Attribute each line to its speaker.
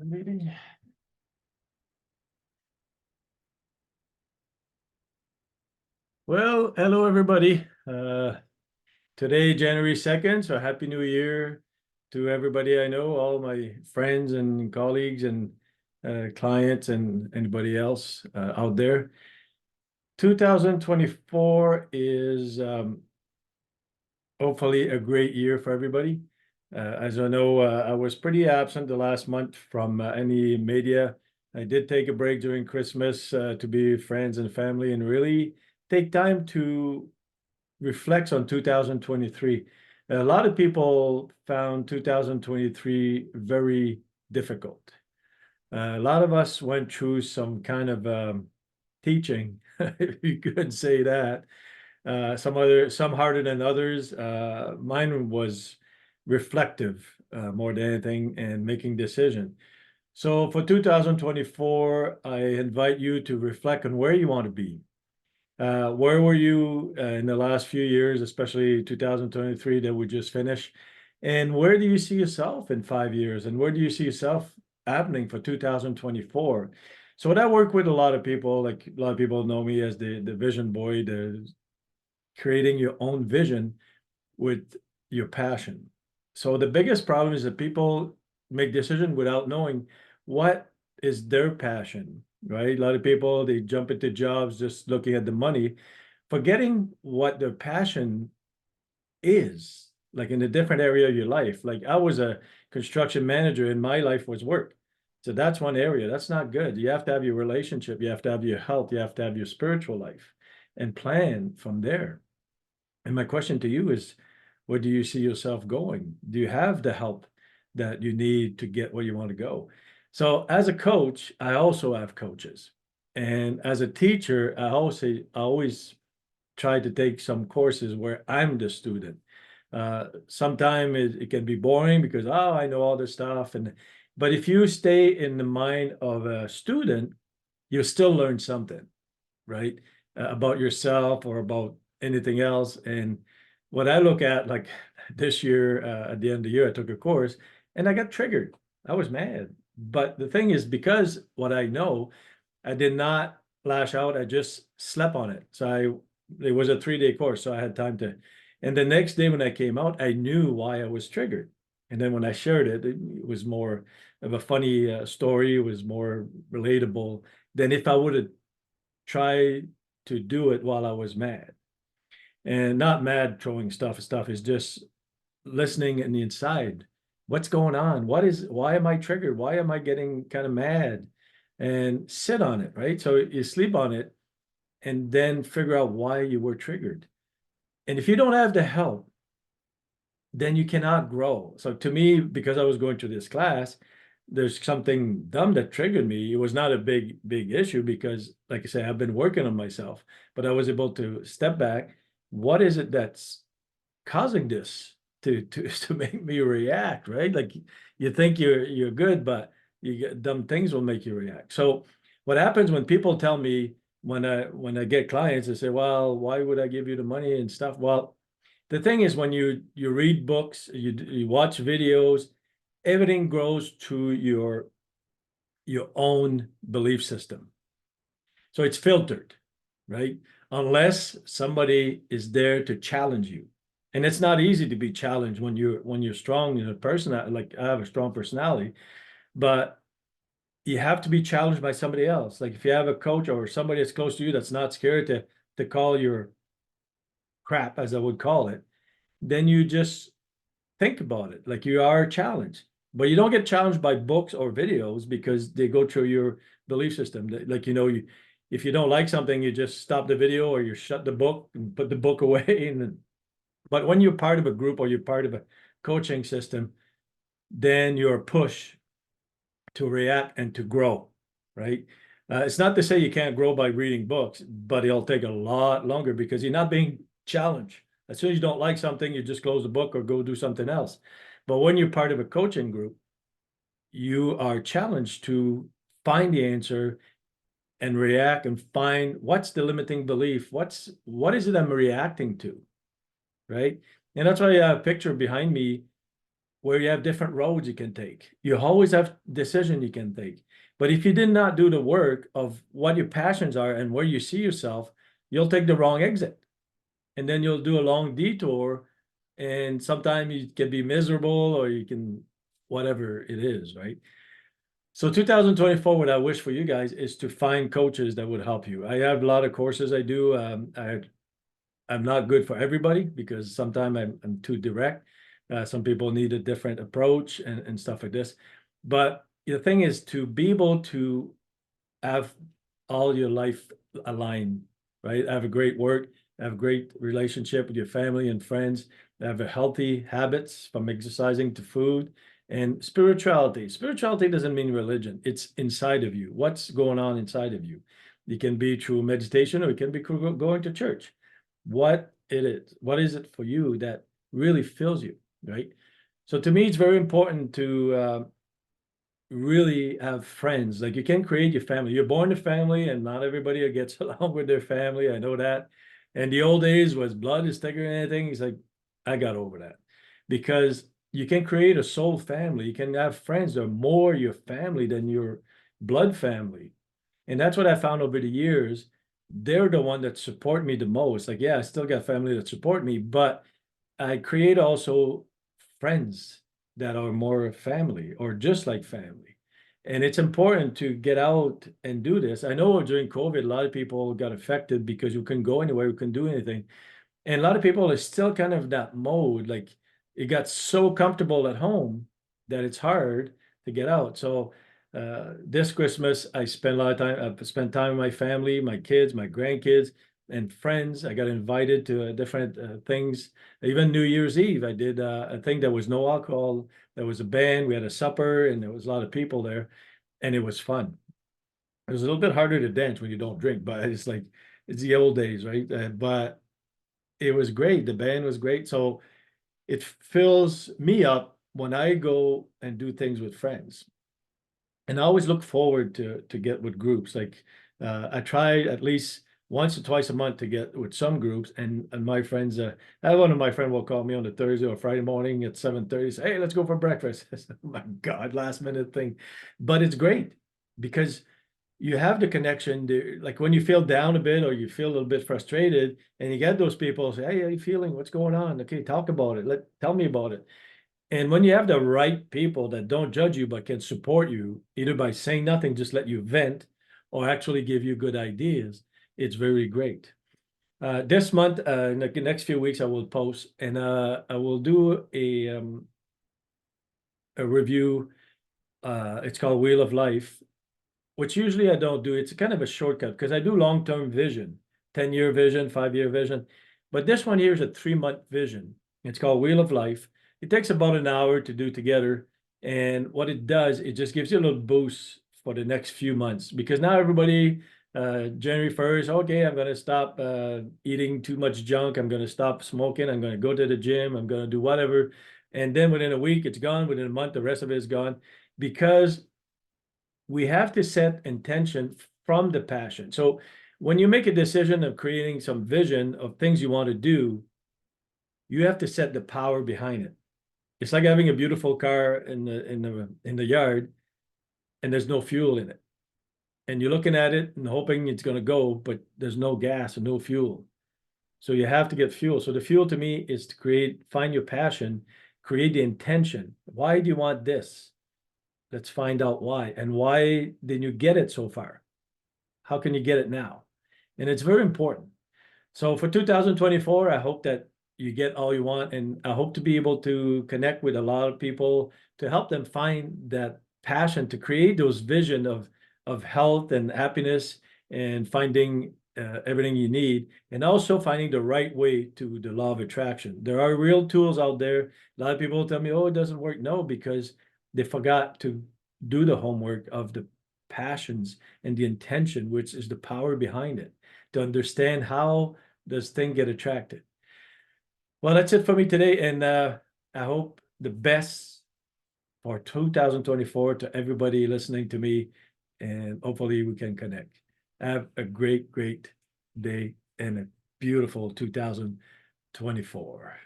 Speaker 1: Meeting. Well, hello everybody. Today, January 2nd, so Happy New Year to everybody I know, all my friends and colleagues and clients and anybody else out there. 2024 is hopefully a great year for everybody. As I know, I was pretty absent the last month from any media. I did take a break during Christmas to be with friends and family and really take time to reflect on 2023. A lot of people found 2023 very difficult. A lot of us went through some kind of teaching, if you could say that. Some harder than others. Mine was reflective more than anything and making decision. So for 2024, I invite you to reflect on where you want to be. Where were you in the last few years, especially 2023 that we just finished? And where do you see yourself in 5 years? And where do you see yourself happening for 2024? So what I work with a lot of people, like a lot of people know me as the vision boy, the creating your own vision with your passion. So the biggest problem is that people make decisions without knowing what is their passion, right? A lot of people, they jump into jobs just looking at the money, forgetting what their passion is, like in a different area of your life. Like I was a construction manager and my life was work. So that's one area. That's not good. You have to have your relationship, you have to have your health, you have to have your spiritual life and plan from there. And my question to you is, where do you see yourself going? Do you have the help that you need to get where you want to go? So as a coach, I also have coaches. And as a teacher, I always try to take some courses where I'm the student. Sometimes it can be boring because, oh, I know all this stuff. But if you stay in the mind of a student, you'll still learn something, right? About yourself or about anything else. And what I look at, like this year, at the end of the year, I took a course and I got triggered. I was mad. But the thing is, because what I know, I did not lash out. I just slept on it. It was a 3-day course, so I had time to. And the next day when I came out, I knew why I was triggered. And then when I shared it, it was more of a funny story. It was more relatable than if I would have tried to do it while I was mad. And not mad throwing stuff. Stuff is just listening in the inside. What's going on? Why am I triggered? Why am I getting kind of mad? And sit on it, right? So you sleep on it and then figure out why you were triggered. And if you don't have the help, then you cannot grow. So to me, because I was going through this class, there's something dumb that triggered me. It was not a big issue because, like I said, I've been working on myself, but I was able to step back. What is it that's causing this to make me react, right? Like you think you're good, but you get dumb things will make you react. So what happens when people tell me when I get clients, they say, well, why would I give you the money and stuff? Well, the thing is, when you read books, you watch videos, everything grows to your own belief system. So it's filtered, right? Unless somebody is there to challenge you. And it's not easy to be challenged when you're strong in a person. Like I have a strong personality, but you have to be challenged by somebody else. Like if you have a coach or somebody that's close to you that's not scared to call your crap, as I would call it, then you just think about it. Like you are challenged, but you don't get challenged by books or videos because they go through your belief system. Like, if you don't like something, you just stop the video or you shut the book and put the book away. But when you're part of a group or you're part of a coaching system, then you're pushed to react and to grow, right? It's not to say you can't grow by reading books, but it'll take a lot longer because you're not being challenged. As soon as you don't like something, you just close the book or go do something else. But when you're part of a coaching group, you are challenged to find the answer and react and find what's the limiting belief, what is it I'm reacting to, right? And that's why I have a picture behind me where you have different roads you can take. You always have decision you can take. But if you did not do the work of what your passions are and where you see yourself, you'll take the wrong exit. And then you'll do a long detour, and sometimes you can be miserable, or you can, whatever it is, right? So 2024, what I wish for you guys is to find coaches that would help you. I have a lot of courses I do. I'm not good for everybody because sometimes I'm too direct. Some people need a different approach and stuff like this. But the thing is to be able to have all your life aligned, right? Have a great work, have a great relationship with your family and friends, have a healthy habits from exercising to food and spirituality. Spirituality doesn't mean religion. It's inside of you. What's going on inside of you? It can be through meditation, or it can be going to church. What it is, what is it for you that really fills you, right? So to me, it's very important to really have friends. Like, you can create your family. You're born to family, and not everybody gets along with their family. I know that. And the old days was blood is thicker than anything. He's like, I got over that, because you can create a soul family. You can have friends that are more your family than your blood family. And that's what I found over the years. They're the one that support me the most. Like, yeah, I still got family that support me, but I create also friends that are more family or just like family. And it's important to get out and do this. I know during COVID, a lot of people got affected because you couldn't go anywhere, you couldn't do anything. And a lot of people are still kind of that mode. Like, it got so comfortable at home that it's hard to get out. So this Christmas, I spent a lot of time. I spent time with my family, my kids, my grandkids, and friends. I got invited to different things. Even New Year's Eve, I did a thing that was no alcohol. There was a band. We had a supper, and there was a lot of people there, and it was fun. It was a little bit harder to dance when you don't drink, but it's like it's the old days, right? But it was great. The band was great. So it fills me up when I go and do things with friends. And I always look forward to get with groups. Like, I try at least once or twice a month to get with some groups. And my friends, one of my friends will call me on a Thursday or Friday morning at 7:30. Say, hey, let's go for breakfast. I said, oh my God, last minute thing. But it's great because you have the connection to, like, when you feel down a bit or you feel a little bit frustrated, and you get those people say, hey, how you feeling? What's going on? Okay, talk about it. Tell me about it. And when you have the right people that don't judge you but can support you, either by saying nothing, just let you vent, or actually give you good ideas, it's very great. This month, in the next few weeks, I will post, and I will do a review. It's called Wheel of Life, which usually I don't do. It's kind of a shortcut because I do long-term vision, 10-year vision, 5-year vision. But this one here is a 3-month vision. It's called Wheel of Life. It takes about an hour to do together. And what it does, it just gives you a little boost for the next few months, because now everybody, January 1st, okay, I'm going to stop eating too much junk. I'm going to stop smoking. I'm going to go to the gym. I'm going to do whatever. And then within a week, it's gone. Within a month, the rest of it is gone, because we have to set intention from the passion. So when you make a decision of creating some vision of things you want to do, you have to set the power behind it. It's like having a beautiful car in the yard, and there's no fuel in it. And you're looking at it and hoping it's going to go, but there's no gas and no fuel. So you have to get fuel. So the fuel to me is to find your passion, create the intention. Why do you want this? Let's find out why. And why didn't you get it so far? How can you get it now? And it's very important. So for 2024, I hope that you get all you want. And I hope to be able to connect with a lot of people to help them find that passion, to create those vision of health and happiness, and finding everything you need, and also finding the right way to the law of attraction. There are real tools out there. A lot of people tell me, oh, it doesn't work. No, because they forgot to do the homework of the passions and the intention, which is the power behind it, to understand how does thing get attracted. Well, that's it for me today, and I hope the best for 2024 to everybody listening to me, and hopefully we can connect. Have a great, great day and a beautiful 2024.